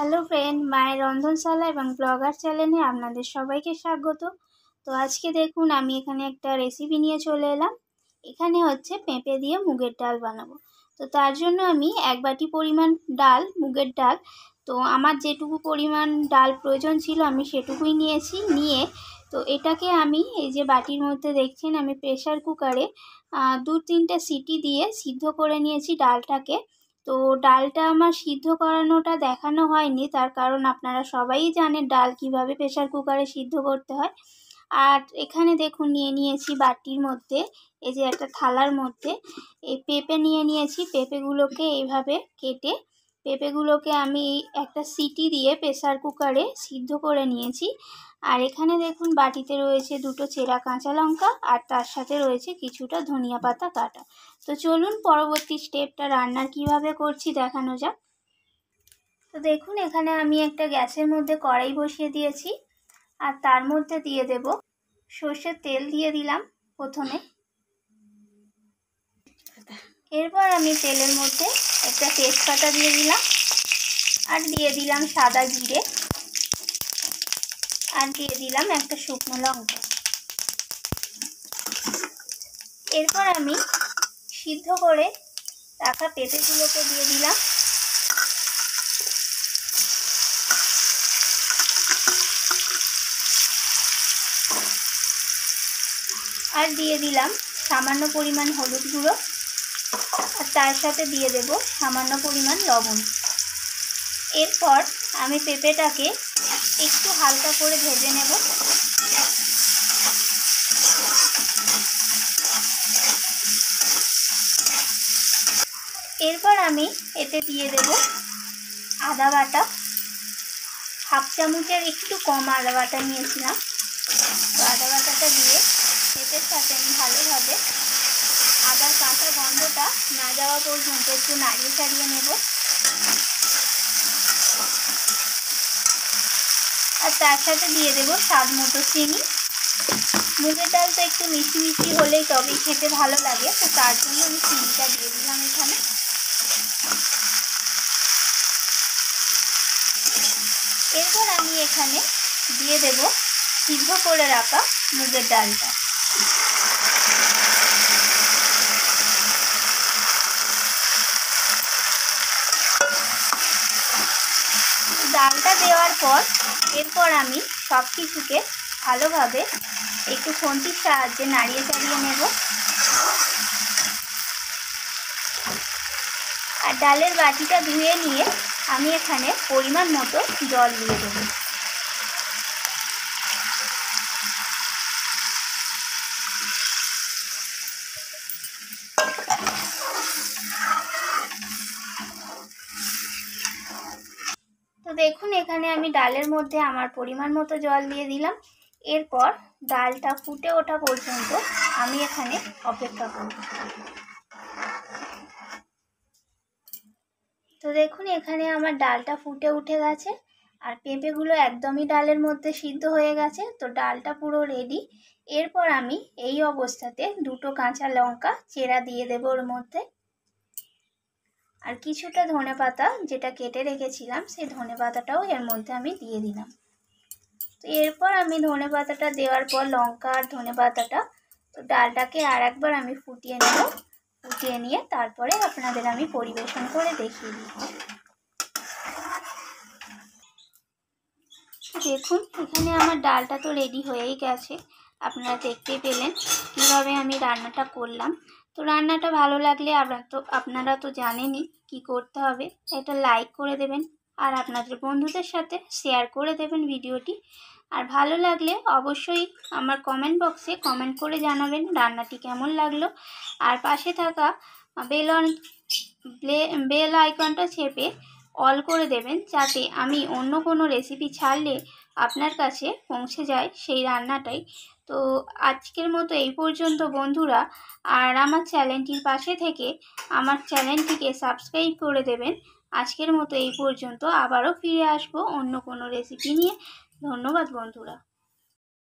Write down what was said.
Hello friend, মায়ের রন্ধনশালা এবং blogger চ্যানেলে আপনাদের সবাইকে স্বাগত। তো আজকে দেখুন আমি এখানে একটা রেসিপি নিয়ে চলে এলাম। এখানে হচ্ছে পেঁপে দিয়ে মুগের ডাল বানাবো। তো তার জন্য আমি 1 বাটি পরিমাণ ডাল, মুগের ডাল, তো আমার যেটুকু পরিমাণ ডাল প্রয়োজন ছিল আমি সেটুকুই নিয়েছি। নিয়ে তো এটাকে আমি এই যে বাটির মধ্যে দেখছেন আমি প্রেসার কুকারে 2-3টে সিটি দিয়ে সিদ্ধ করে নিয়েছি ডালটাকে। তো ডালটা আমার সিদ্ধ করানোটা দেখানো হয়নি, তার কারণ আপনারা সবাই জানেন ডাল কিভাবে প্রেসার কুকারে সিদ্ধ করতে হয়। আর এখানে দেখুন নিয়ে নিয়েছি বাটির মধ্যে, এই যে একটা থালার মধ্যে এই পেঁপে নিয়ে নিয়েছি। পেঁপেগুলোকে এইভাবে কেটে পেঁপেগুলোকে আমি একটা সিটি দিয়ে প্রেসার কুকারে সিদ্ধ করে নিয়েছি। আর এখানে দেখুন বাটিতে রয়েছে 2টো চেরা কাঁচা লঙ্কা, আর তার সাথে রয়েছে কিছুটা ধনিয়া পাতা কাটা। তো চলুন পরবর্তী স্টেপটা রান্নার কিভাবে করছি দেখানো যাক। তো দেখুন এখানে আমি একটা গ্যাসের মধ্যে কড়াই বসিয়ে দিয়েছি, আর তার মধ্যে দিয়ে দেব সর্ষের তেল। দিয়ে দিলাম প্রথমে। এরপর আমি তেলের মধ্যে একটা তেজপাতা দিয়ে দিলাম, আর দিয়ে দিলাম সাদা জিরে, আর দিয়ে দিলাম একটা শুকনো লঙ্কা। এরপর আমি সিদ্ধ করে রাখা পেঁপেগুলোকে দিয়ে দিলাম, আর দিয়ে দিলাম সামান্য পরিমাণ হলুদ গুঁড়ো, আর তার সাথে দিয়ে দেব সামান্য পরিমাণ লবণ। এরপর আমি পেঁপেটাকে একটু হালকা করে ভেজে নেব। এরপর আমি এতে দিয়ে দেব আদা বাটা, 1/2 চামচের একটু কম আদা বাটা নিয়েছিলাম। তো আদা বাটাটা দিয়ে পেঁপের সাথে আমি ভালোভাবে আদার কাঁচা গন্ধটা না যাওয়া পর্যন্ত একটু নাড়িয়ে চাড়িয়ে নেব। আর তার সাথে দিয়ে দেব স্বাদ মতো চিনি। মুগের ডাল তো একটু মিষ্টি মিষ্টি হলেই তবেই খেতে ভালো লাগে, তো তার জন্য আমি চিনিটা দিয়ে দিলাম এখানে। এরপর আমি এখানে দিয়ে দেব সিদ্ধ করে রাখা মুগের ডালটা। ডালটা দেওয়ার পর এরপর আমি সব কিছুকে ভালোভাবে একটু খুন্তির সাহায্যে নাড়িয়ে চাড়িয়ে নেব। আর ডালের বাটিটা ধুয়ে নিয়ে আমি এখানে পরিমাণ মতো জল দিয়ে দেব। তো দেখুন এখানে আমি ডালের মধ্যে আমার পরিমাণ মতো জল দিয়ে দিলাম। এরপর ডালটা ফুটে ওঠা পর্যন্ত আমি এখানে অপেক্ষা করব। তো দেখুন এখানে আমার ডালটা ফুটে উঠে গেছে, আর পেঁপেগুলো একদমই ডালের মধ্যে সিদ্ধ হয়ে গেছে। তো ডালটা পুরো রেডি। এরপর আমি এই অবস্থাতে 2টো কাঁচা লঙ্কা চেরা দিয়ে দেবো ওর মধ্যে, আর কিছুটা ধনেপাতা যেটা কেটে রেখেছিলাম সেই ধনেপাতাটাও এর মধ্যে আমি দিয়ে দিলাম। তো এরপর আমি ধনেপাতাটা দেওয়ার পর লঙ্কা আর ধনেপাতাটা, তো ডালটাকে আর একবার আমি ফুটিয়ে নেব। ফুটিয়ে নিয়ে তারপরে আপনাদের আমি পরিবেশন করে দেখিয়ে দিচ্ছি। দেখুন এখানে আমার ডালটা তো রেডি হয়েই গেছে। আপনারা দেখতেই পেলেন কীভাবে আমি রান্নাটা করলাম। তো রান্নাটা ভালো লাগলে আপনারা তো জানেনই কি করতে হবে। এটা লাইক করে দেবেন, আর আপনাদের বন্ধুদের সাথে শেয়ার করে দেবেন ভিডিওটি। আর ভালো লাগলে অবশ্যই আমার কমেন্ট বক্সে কমেন্ট করে জানাবেন রান্নাটি কেমন লাগলো। আর পাশে থাকা বেল আইকনটা চেপে অল করে দেবেন, যাতে আমি অন্য কোনো রেসিপি ছাড়লে আপনার কাছে পৌঁছে যায় সেই রান্নাটাই। তো আজকের মতো এই পর্যন্ত বন্ধুরা। আর আমার চ্যানেলটির পাশে থেকে আমার চ্যানেলটিকে সাবস্ক্রাইব করে দেবেন। আজকের মতো এই পর্যন্ত, আবারও ফিরে আসবো অন্য কোনো রেসিপি নিয়ে। ধন্যবাদ বন্ধুরা।